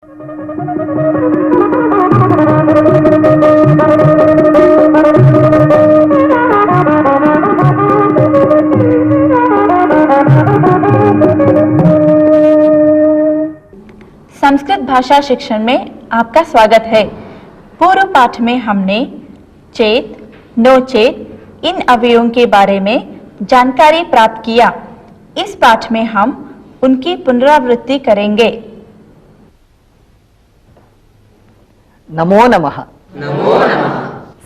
संस्कृत भाषा शिक्षण में आपका स्वागत है। पूर्व पाठ में हमने चेत, नोचेत इन अवयवों के बारे में जानकारी प्राप्त किया। इस पाठ में हम उनकी पुनरावृत्ति करेंगे। नमो नमः। नमो नमः।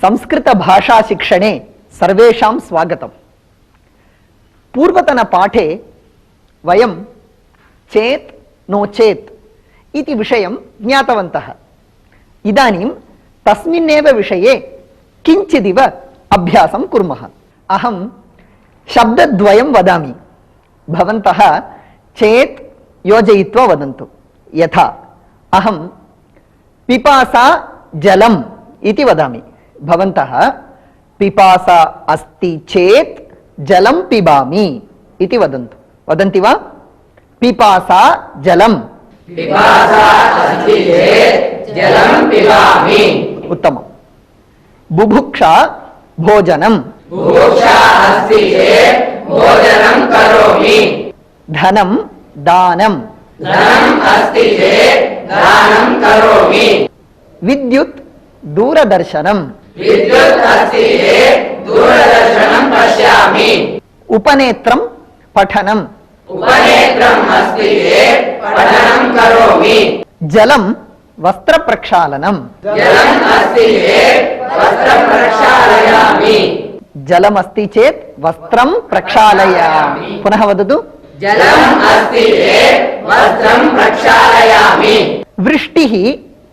संस्कृत भाषा शिक्षणे सर्वेषां स्वागतम्। पूर्वतन पाठे वयं चेत् नो चेत् इति विषयं ज्ञातवन्तः। इदानीं तस्मिन्नेव विषये किञ्चिदिव अभ्यासं कुर्मः। अहं शब्दद्वयं वदामि, भवन्तः चेत् योजयित्वा वदन्तु। यथा अहं पिपासा जलम् इति वदामि, भवन्तः पिपासा अस्ति चेत् जलं पिबामि इति वदन्तु। वदन्ति वा? पिपासा जलम्। पिपासा अस्ति चेत् जलं पिबामि। उत्तमम्। बुभुक्षा भोजनम्। बुभुक्षा अस्ति चेत् भोजनं करोमि। धनं दानम्। धनम् अस्ति चेत् दानं करोमि। विद्युत् दूरदर्शनम्। विद्युत् अस्ति चेत् दूरदर्शनं पश्यामि। उपनेत्रं पठनम्। उपनेत्रम् अस्ति चेत् पठनं करोमि। जलं वस्त्रप्रक्षालनम्। जलम् अस्ति चेत् वस्त्रं प्रक्षालयामि। जलमस्ति चेत् वस्त्रं प्रक्षालयामि। पुनः वदतु। जलम् अस्ति चेत् वस्त्रं प्रक्षालयामि। वृष्टिः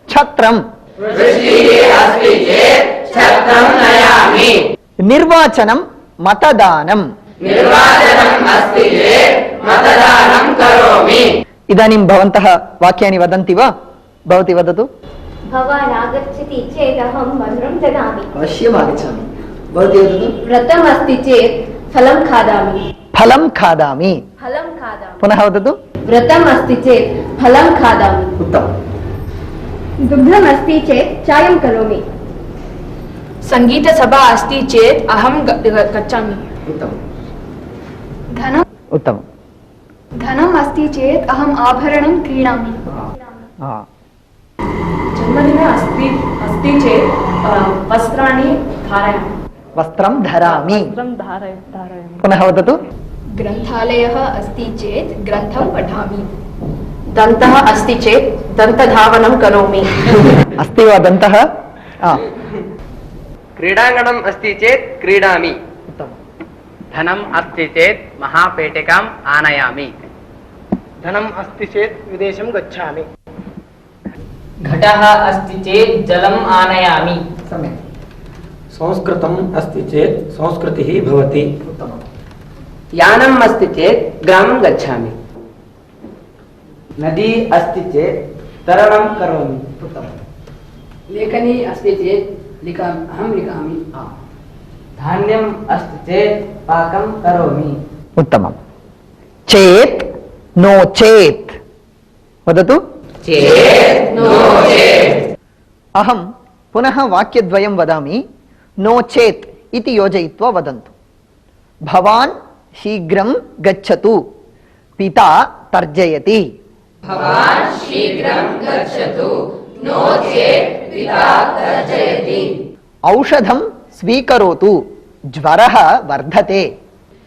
छत्रम्। वृष्टिः अस्ति चेत् छत्रं नयामि। निर्वाचनं मतदानम्। निर्वाचनम् अस्ति चेत् मतदानं करोमि। इदानीं भवन्तः वाक्यानि वदन्ति वा? भवती वदतु। भवान् आगच्छति चेत् अहं मधुरं ददामि। अवश्यम् आगच्छामि। भवती वदतु। व्रतम् अस्ति चेत् फलं खादामि। फलं खादामि। फलं खादामि। पुनः वदतु। व्रतम् अस्ति चेत् फलं खादामि। उत्तमम्। दुग्धम् अस्ति चेत् चायं करोमि। सङ्गीतसभा अस्ति चेत् अहं गच्छामि। उत्तमम्। उत्तमम्। धनम् अस्ति चेत् अहम् आभरणं क्रीणामि। जन्मदिने अस्ति चेत् वस्त्राणि धारयामि। वस्त्रं धरामि। पुनः वदतु। ग्रन्थालयः अस्ति चेत् ग्रन्थं पठामि। दन्तः अस्ति चेत् दन्तधावनं करोमि। अस्ति वा दन्तः? क्रीडाङ्गणम् अस्ति चेत् क्रीडामि। धनम् अस्ति चेत् महापेटिकाम् आनयामि। धनम् अस्ति चेत् विदेशं गच्छामि। घटः अस्ति चेत् जलम् आनयामि। सम्यक्। संस्कृतम् अस्ति चेत् संस्कृतिः भवति। उत्तमम्। यानम् अस्ति चेत् ग्रामं गच्छामि। नदी अस्ति चेत् तरणं करोमि। उत्तमम्। लेखनी अस्ति चेत् अहं लिखामि। धान्यम् अस्ति चेत् पाकं करोमि। उत्तमम्। चेत् नो चेत् वदतु। चेत् नो चेत्। अहं पुनः वाक्यद्वयं वदामि। नो चेत् इति योजयित्वा वदन्तु। भवान् शीघ्रं गच्छतु, पिता तर्जयति। भवान् शीघ्रं गच्छतु, नो चेत् पिता तर्जयति। औषधं स्वीकरोतु, ज्वरः वर्धते।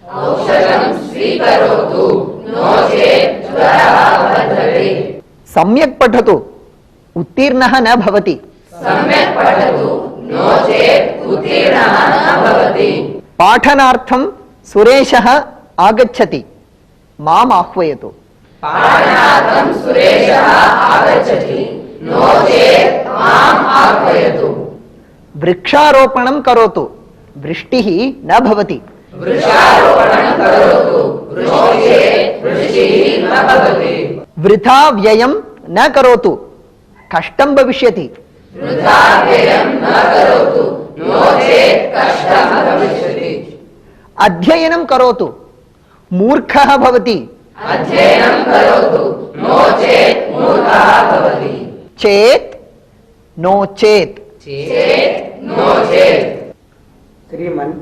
औषधं स्वीकरोतु, नो चेत् ज्वरः वर्धते। सम्यक् पठतु, उत्तीर्णः न भवति। सम्यक् पठतु, नो चेत् उत्तीर्णः न भवति। पाठनार्थं सुरेशः आगच्छति, माम् आह्वयतु। पाठनार्थं सुरेशः आगच्छति, नो चेत् माम् आह्वयतु। वृक्षारोपणं करोतु, वृष्टिः न भवति। वृक्षारोपणं करोतु, नो चेत् वृष्टिः न भवति। वृथा व्ययं न करोतु, कष्टं भविष्यति। वृथा व्ययं न करोतु, नो चेत् कष्टं भविष्यति। अध्ययनं करोतु, मूर्खः भवति। अध्ययनं करोतु, नो चेत् मूर्खः भवति। चेत नो चेत। श्रीमन्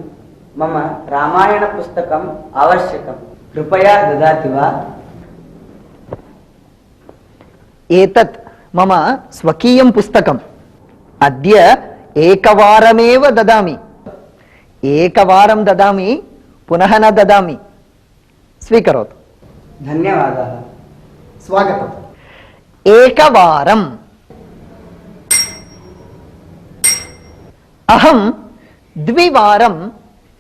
मम रामायण पुस्तकम् आवश्यकं, कृपया ददाति वा? एतत् मम स्वकीयं पुस्तकम्, अद्य एकवारमेव ददामि, एकवारं ददामि, पुनः न ददामि, स्वीकरोतु। धन्यवादः। स्वागतम्। एकवारम्। अहं द्विवारं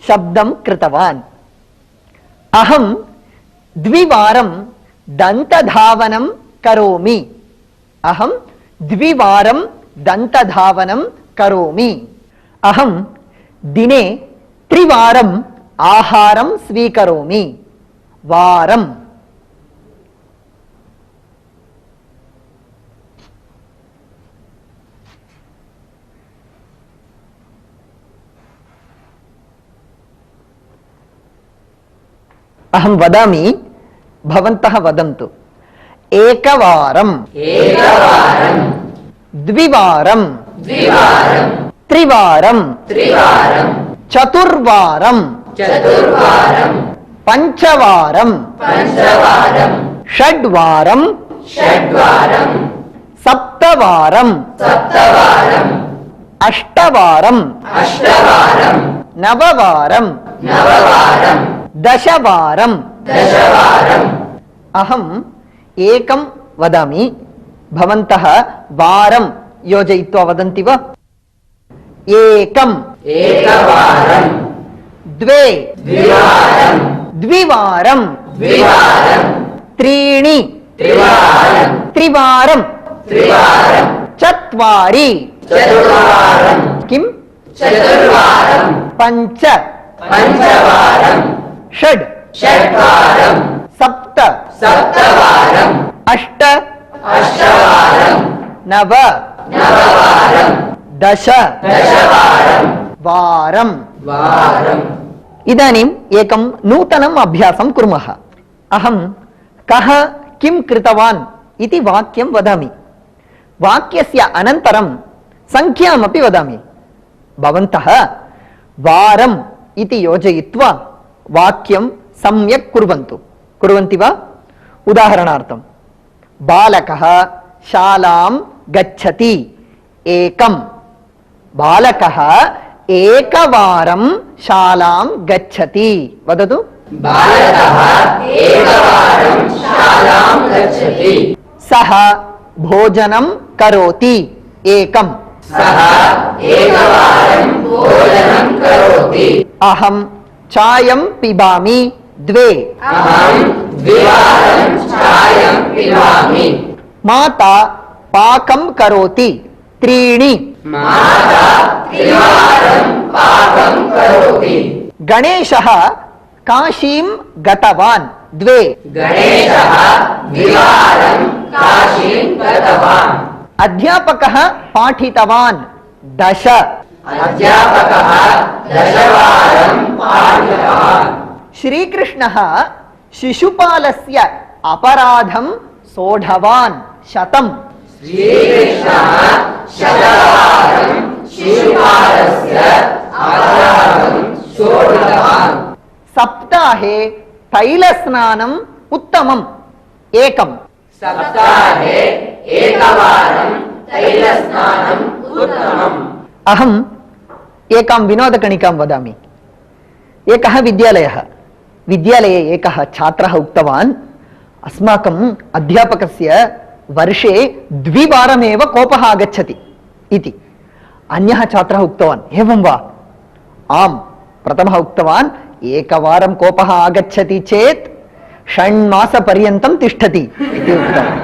शब्दं कृतवान्। अहं द्विवारं दन्तधावनं करोमि। अहं द्विवारं दन्तधावनं करोमि। अहं दिने त्रिवारम् आहारं स्वीकरोमि। वारम्। अहं वदामि, भवन्तः वदन्तु। एकवारम्, द्विवारम्, त्रिवारम्, चतुर्वारम्, पञ्चवारम्, षड्वारम्, सप्तवारम्, अष्टवारम्, नववारम्, दशवारम्। अहम् एकं वदामि, भवन्तः वारं योजयित्वा वदन्ति वा? एकम्, द्वे, द्विवारं, त्रीणि, त्रिवारं, चत्वारि, किं? पञ्च, षड्, सप्त, अष्ट, नव, दश, वारम्। इदानीम् एकं नूतनम् अभ्यासं कुर्मः। अहं कः किं कृतवान् इति वाक्यं वदामि। वाक्यस्य अनन्तरं संख्यामपि वदामि। भवन्तः वारम् इति योजयित्वा वाक्यं सम्यक् कुर्वन्तु। कुर्वन्ति वा? उदाहरणार्थं, बालकः शालां गच्छति। एकं। बालकः एकवारं शालां गच्छति। वदतु। बालकः एकवारं शालां गच्छति। सः भोजनं करोति। एकं। सः एकवारं भोजनं करोति। अहं चायं पिबामि। द्वे। अहं द्विवारं चायं पिबामि। माता पाकं करोति। त्रीणि। माता त्रिवारं पाकं करोति। गणेशः काशीं गतवान्। द्वे। गणेशः द्विवारं काशीं गतवान्। अध्यापकः पाठितवान्। दश। अध्यापकः दशवारं पाठितवान्। श्रीकृष्णः शिशुपालस्य अपराधं सोढवान्। शतं। श्रीकृष्णः शतवारं शिशुपालस्य अपराधं सोढवान्। सप्ताहे तैलस्नानम् उत्तमम्। एकम्। सप्ताहे एकवारं तैलस्नानम् उत्तमम्। अहम् एकां विनोदकणिकां वदामि। एकः विद्यालये एकः छात्रः उक्तवान्, अस्माकम् अध्यापकस्य वर्षे द्विवारमेव कोपः आगच्छति इति। अन्यः छात्रः उक्तवान्, एवं वा? आम्। प्रथमः उक्तवान्, एकवारं कोपः आगच्छति चेत् षण्मासपर्यन्तं तिष्ठति इति उक्तवान्।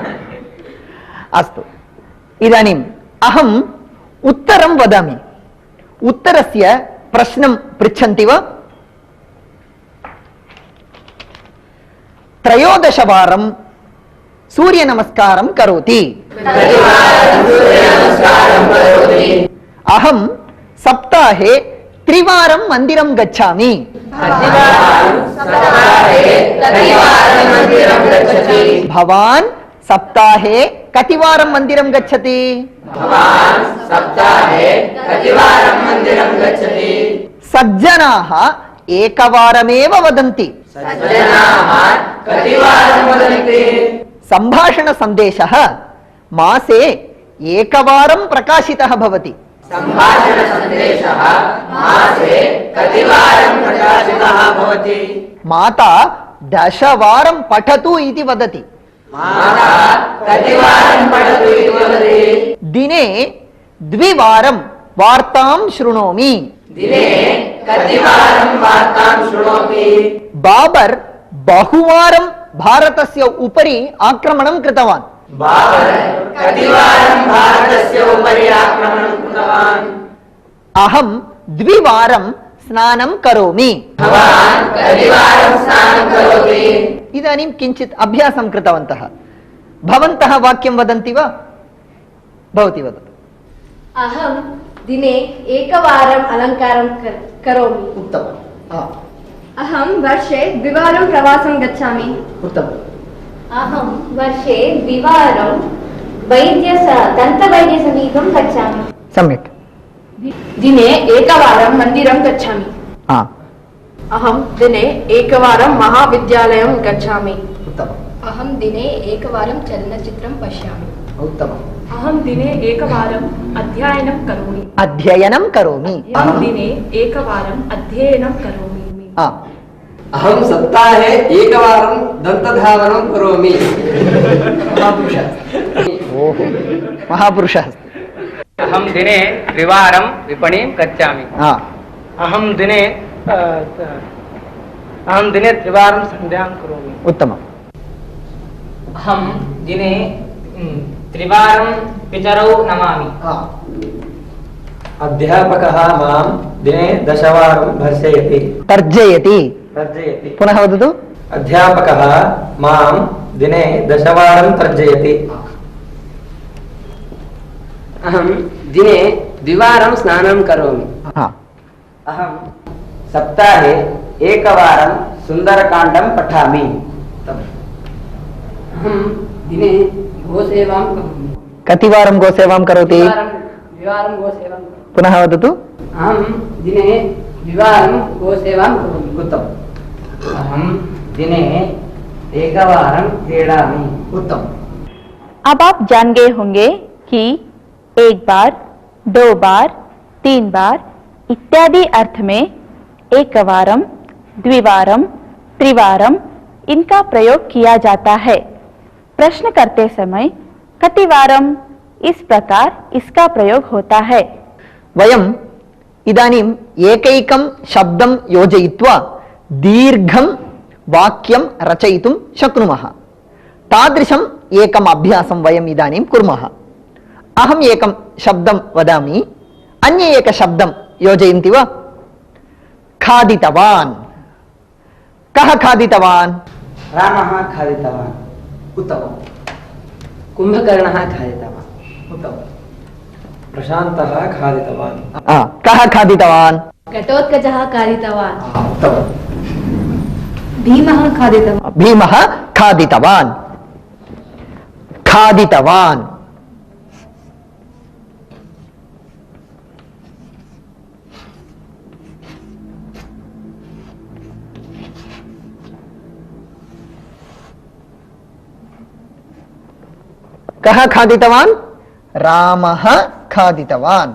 अस्तु, इदानीम् अहम् उत्तरं वदामि। उत्तरस्य प्रश्नं पृच्छन्ति वा? 13 वारं सूर्यनमस्कारं करोति। अहं सप्ताहे 3 वारं मन्दिरं गच्छामि। भवान् सप्ताहे कतिवारं मन्दिरं गच्छति? भवान् सप्ताहे कतिवारं मन्दिरं गच्छति? सज्जनाः एकवारमेव वदन्ति। सज्जनाः कतिवारं वदन्ति? सम्भाषणसन्देशः मासे एकवारं प्रकाशितः भवति। सम्भाषणसन्देशः मासे कतिवारं प्रकाशितः भवति? माता 10 वारं पठतु इति वदति। माता कतिवारं पठतु इति वदति? दिने 2 वारं वार्तां शृणोमि। दिने कतिवारं वार्तां शृणोति? बाबर् बहुवारं भारतस्य उपरि आक्रमणं कृतवान्। बाबर् कतिवारं भारतस्य उपरि आक्रमणं कृतवान्? अहं 2 वारं स्नानं करोमि। भवान् कतिवारं स्नानं करोति? इदानीं किञ्चित् अभ्यासं कृतवन्तः। भवन्तः वाक्यं वदन्ति वा? भवती वदतु। अहं दिने एकवारम् अलङ्कारं करोमि। उत्तमम्। अहं वर्षे 2 वारं प्रवासं गच्छामि। उत्तमम्। अहं वर्षे 2 वारं दन्तवैद्यसमीपं गच्छामि। सम्यक्। दिने एकवारं मन्दिरं गच्छामि। अहं दिने एकवारं महाविद्यालयं गच्छामि। उत्तमम्। अहं दिने एकवारं चलनचित्रं पश्यामि। उत्तमम्। अहं दिने एकवारम् अध्ययनं करोमि। अध्ययनं करोमि। अहं दिने एकवारम् अध्ययनं करोमि। अहं सप्ताहे एकवारं दन्तधावनं करोमि। ओहो, महापुरुषः। अहं दिने 3 वारं विपणीं गच्छामि। अहं दिने 3 वारं सन्ध्यां करोमि। उत्तमम्। अहं दिने 3 वारं पितरौ नमामि। अध्यापकः मां दिने 10 वारं भर्सयति। तर्जयति। पुनः वदतु। अध्यापकः मां दिने 10 वारं तर्जयति। अहं दिने 2 वारं स्नानं करोमि। अहं सप्ताहे एकवारं सुन्दरकाण्डं पठामि। अहं दिने गोसेवां करोमि। कतिवारं गोसेवां करोति? 2 वारं गोसेवां करोमि। पुनः वदतु। अहं दिने 2 वारं गोसेवां करोमि। उत्तमम्। अहं दिने एकवारं क्रीडामि। उत्तमम्। अब आप जान गए होंगे कि 1 बार, 2 बार, 3 बार इत्यादि अर्थ में एकवारम, द्विवारम, त्रिवारम इनका प्रयोग किया जाता है। प्रश्न करते समय कतिवारम इस प्रकार इसका प्रयोग होता है। वयम् इदानीम् एकैकं शब्दं योजयित्वा दीर्घं वाक्यं रचयितुं शक्नुमः। तादृशम् एकम् अभ्यासं वयम् इदानीं कुर्मः। अहम् एकं शब्दं वदामि, अन्ये एकं शब्दं योजयन्ति वा? खादितवान्। कः खादितवान्? रामः खादितवान्। उत्तमम्। कुम्भकर्णः खादितवान्। उत्तमम्। प्रशान्तः खादितवान्। कः खादितवान्? घटोत्कचः खादितवान्। उत्तमम्। भीमः खादितवान्। भीमः खादितवान्। खादितवान्। कः खादितवान्? रामः खादितवान्।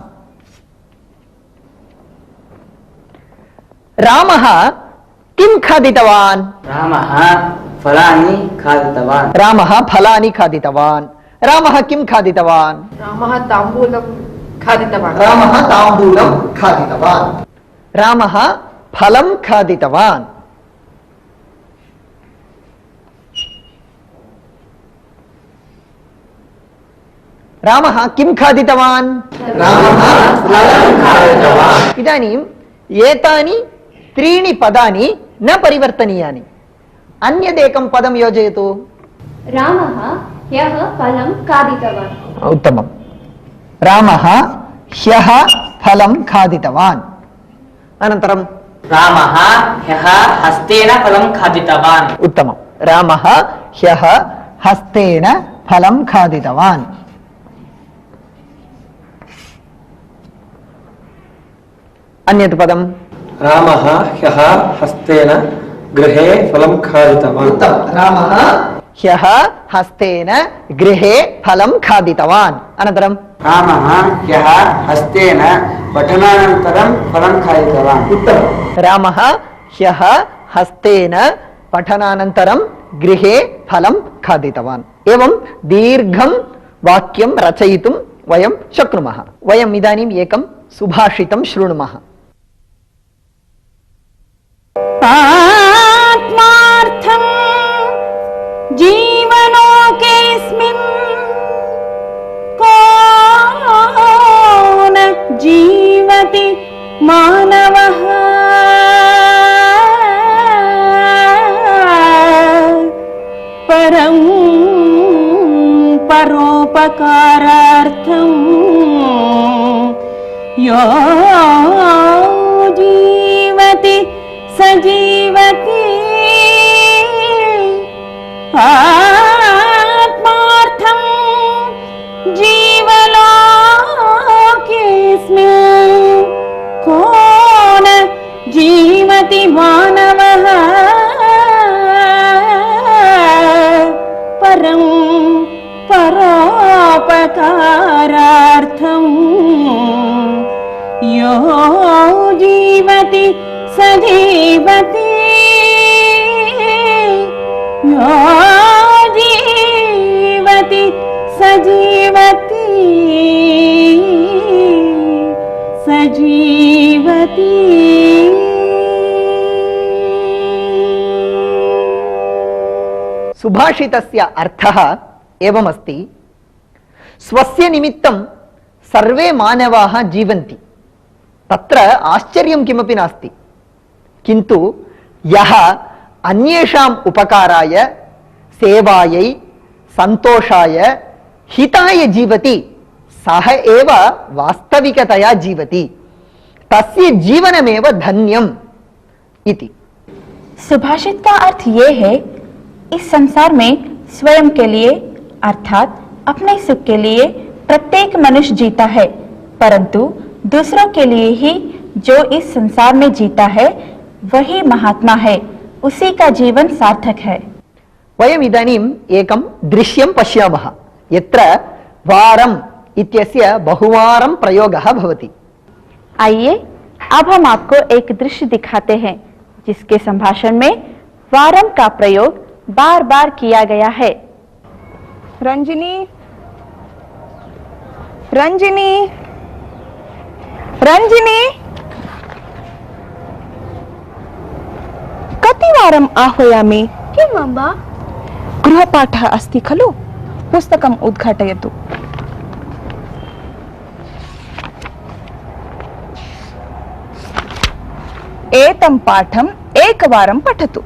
रामः किं खादितवान्? रामः फलानि खादितवान्। रामः फलानि खादितवान्। रामः किं खादितवान्? रामः ताम्बूलं खादितवान्। रामः ताम्बूलं खादितवान्। रामः फलं खादितवान्। रामः किं खादितवान्? रामः फलं खादितवान्। इदानीम् एतानि 3 पदानि न परिवर्तनीयानि। अन्यदेकं पदं योजयतु। रामः ह्यः फलं खादितवान्। उत्तमम्। रामः ह्यः फलं खादितवान्। अनन्तरं रामः ह्यः हस्तेन फलं खादितवान्। उत्तमं। रामः ह्यः हस्तेन फलं खादितवान्। अन्यत् पदम् रामः ह्यः हस्तेन गृहे फलं खादितवान्। उत्तमम्। रामः ह्यः हस्तेन गृहे फलं खादितवान्। अनन्तरं रामः ह्यः हस्तेन पठनानन्तरं फलं खादितवान्। उत्तमम्। रामः ह्यः हस्तेन पठनानन्तरं गृहे फलं खादितवान्। एवं दीर्घं वाक्यं रचयितुं वयं शक्नुमः। वयम् इदानीम् एकं सुभाषितं शृणुमः। आत्मार्थं जीवलोकेऽस्मिन् को न जीवति मानवः परं परोपकारार्थं यो जीवति सजीवति। आत्मार्थं जीवलोकेऽस्मिन् को न जीवति मानवः परं परोपकारार्थं यो जीवति सजीवति। यो जीवति सजीवति सजीवति। सुभाषितस्य अर्थः एवमस्ति। स्वस्य निमित्तं सर्वे मानवाः जीवन्ति, तत्र आश्चर्यं किमपि नास्ति। किन्तु यः अन्येषाम् उपकाराय, सेवायै, सन्तोषाय, हिताय जीवति सः एव वास्तविकतया जीवति, तस्य जीवनमेव धन्यम् इति। सुभाषित का अर्थ ये है, इस संसार में स्वयं के लिए अर्थात अपने सुख के लिए प्रत्येक मनुष्य जीता है, परंतु दूसरों के लिए ही जो इस संसार में जीता है वही महात्मा है, उसी का जीवन सार्थक है। वयम् इदानीम् एकं दृश्यं पश्यामः, यत्र वारम् इत्यस्य बहुवारं प्रयोगः भवति। आइए अब हम आपको एक दृश्य दिखाते हैं जिसके संभाषण में वारम का प्रयोग बार बार किया गया है। रंजिनी, रंजिनी, रंजिनी, कतिवारम् आह्वयामि? किम् अम्बा? गृहपाठः अस्ति खलु, पुस्तकम् उद्घाटयतु। एतं पाठम् एकवारं पठतु।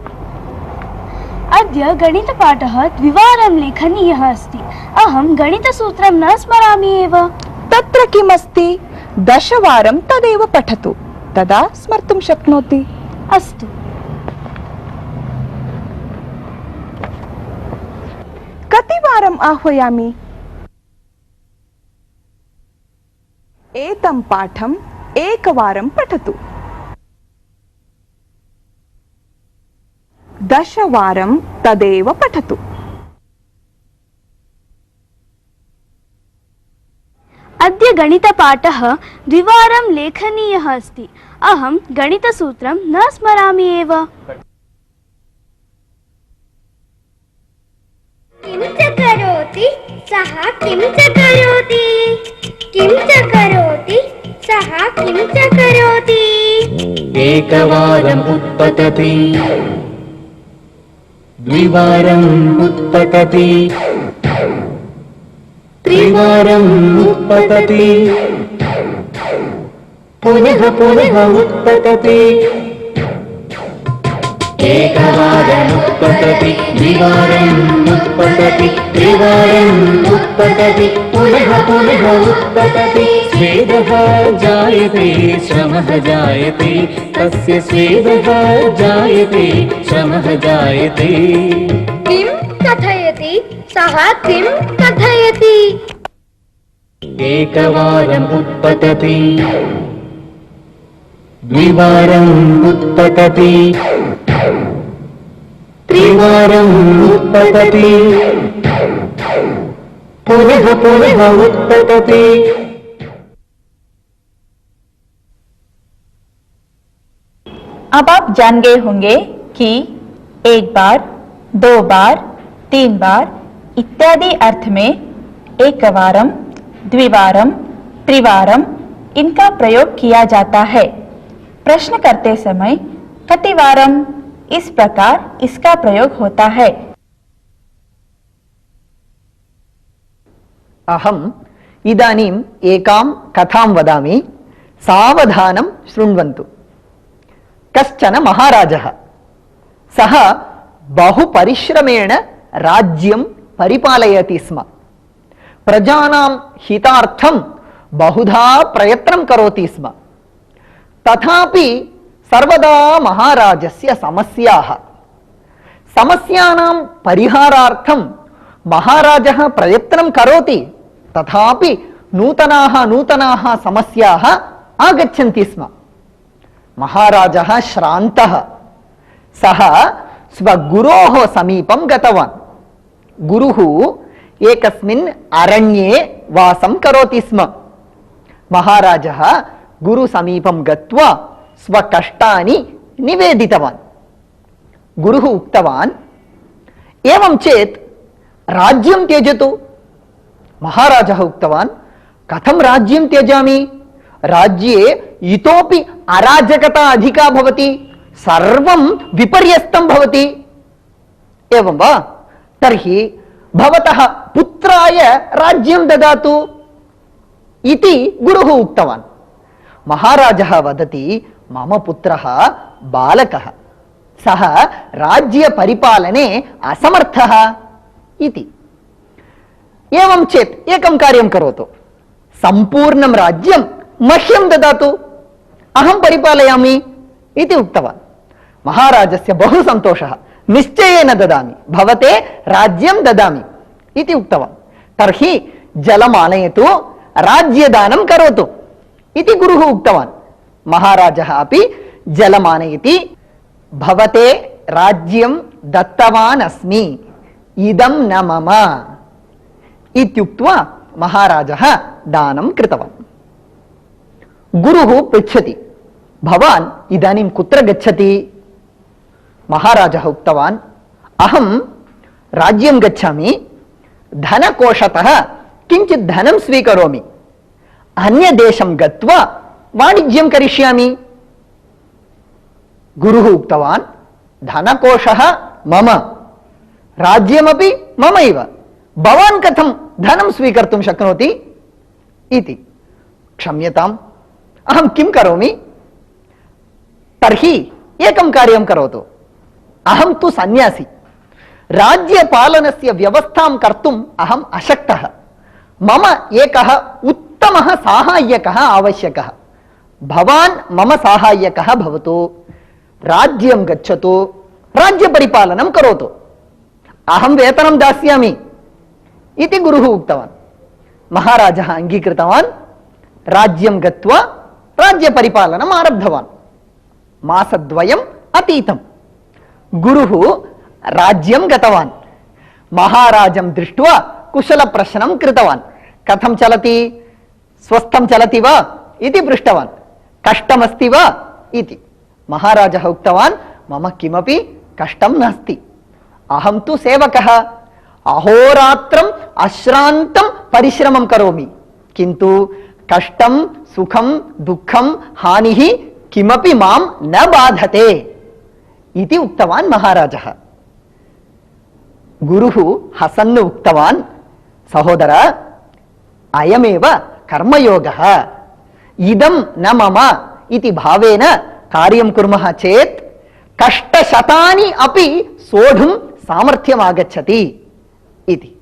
अद्य गणितपाठः द्विवारं लेखनीयः अस्ति। अहं गणितसूत्रं न स्मरामि एव। तत्र किमस्ति? 10 वारं तदेव पठतु, तदा स्मर्तुं शक्नोति। अस्तु। कतिवारम् आह्वयामि? एतं पाठम् एकवारं पठतु। 10 वारं तदेव पठतु। अद्य गणितपाठः द्विवारं लेखनीयः अस्ति। अहं गणितसूत्रं न स्मरामि एव। किं च करोति सः किं च करोति? किं च करोति सः किं च करोति? एकवारम् उत्पतति, द्विवारम् उत्पतति, त्रिवारम् उत्पतति, पुनः पुनः उत्पतति। एकवारम् उत्पतति, द्विवारम् उत्पतति, त्रिवारम् उत्पतति, पुनः पुनः उत्पतति। स्वेदः जायते श्रमः जायते, तस्य स्वेदः जायते श्रमः जायते। किं कथयति सः किं कथयति? एकवारम् उत्पतति, द्विवारम् उत्पतति, त्रिवारम् उत्पतति, पुनः पुनः उत्पतति। अब आप जान गए होंगे कि एक बार, दो बार, तीन बार इत्यादि अर्थ में एकवारम, द्विवारम, त्रिवारम इनका प्रयोग किया जाता है। प्रश्न करते समय कतिवारम इस प्रकार इसका प्रयोग होता है। अहम इदानीम एकां कथां वदामि, सावधानं शृण्वन्तु। कश्चन महाराजः, सः बहुपरिश्रमेण राज्यं परिपालयति स्म। प्रजानां हितार्थं बहुधा प्रयत्नं करोति स्म। तथापि सर्वदा महाराजस्य समस्याः। समस्यानां परिहारार्थं महाराजः प्रयत्नं करोति, तथापि नूतनाः समस्याः आगच्छन्ति स्म। महाराजः श्रान्तः। सः स्वगुरोः समीपं गतवान्। गुरुः एकस्मिन् अरण्ये वासं करोति स्म। महाराजः गुरुसमीपं गत्वा स्वकष्टानि निवेदितवान्। गुरुः उक्तवान्, एवं चेत् राज्यं त्यजतु। महाराजः उक्तवान्, कथं राज्यं त्यजामि? राज्ये इतोपि अराजकता अधिका भवति, सर्वं विपर्यस्तं भवति। एवं वा? तर्हि भवतः पुत्राय राज्यं ददातु इति गुरुः उक्तवान्। महाराजः वदति, मम पुत्रः बालकः, सः राज्यपरिपालने असमर्थः इति। एवं चेत् एकं कार्यं करोतु, सम्पूर्णं राज्यं मह्यं ददातु, अहं परिपालयामि इति उक्तवान्। महाराजस्य बहु सन्तोषः। निश्चयेन ददामि, भवते राज्यं ददामि इति उक्तवान्। तर्हि जलम् आनयतु, राज्यदानं करोतु इति गुरुः उक्तवान्। महाराजः अपि जलम् आनयति। भवते राज्यं दत्तवान् अस्मि, इदं न मम इत्युक्त्वा महाराजः दानं कृतवान्। गुरुः पृच्छति, भवान् इदानीं कुत्र गच्छति? महाराजः उक्तवान्, अहं राज्यं गच्छामि, धनकोशतः किञ्चित् धनं स्वीकरोमि, अन्यदेशं गत्वा वाणिज्यं करिष्यामि। गुरुः उक्तवान्, धनकोशः मम, राज्यमपि ममैव, भवान् कथं धनं स्वीकर्तुं शक्नोति इति। क्षम्यताम्, अहं किं करोमि? तर्हि एकं कार्यं करोतु, अहं तु सन्यासी, राज्यपालनस्य व्यवस्थां कर्तुम् अहम् अशक्तः। मम एकः उत्तमः साहाय्यकः आवश्यकः। भवान् मम साहाय्यकः भवतु, राज्यं गच्छतु, राज्यपरिपालनं करोतु, अहं वेतनं दास्यामि इति गुरुः उक्तवान्। महाराजः अङ्गीकृतवान्, राज्यं गत्वा राज्यपरिपालनम् आरब्धवान्। मासद्वयम् अतीतं। गुरुः राज्यं गतवान्। महाराजं दृष्ट्वा कुशलप्रश्नं कृतवान्। कथं चलति? स्वस्थं चलति वा इति पृष्टवान्। कष्टमस्ति वा इति। महाराजः उक्तवान्, मम किमपि कष्टं नास्ति, अहं तु सेवकः, अहोरात्रम् अश्रान्तं परिश्रमं करोमि, किन्तु कष्टं सुखं दुःखं हानिः किमपि मां न बाधते इति उक्तवान् महाराजः। गुरुः हसन् उक्तवान्, सहोदर, अयमेव कर्मयोगः, इदं न मम इति भावेन कार्यं कुर्मः चेत् कष्टशतानि अपि सोढुं सामर्थ्यम् आगच्छति इति।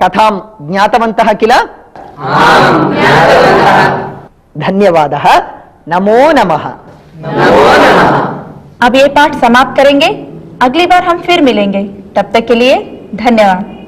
कथां ज्ञातवन्तः किल? धन्यवादः। नमो नमः। अब ये पाठ समाप्त करेंगे, अगली बार हम फिर मिलेंगे, तब तक के लिए धन्यवाद।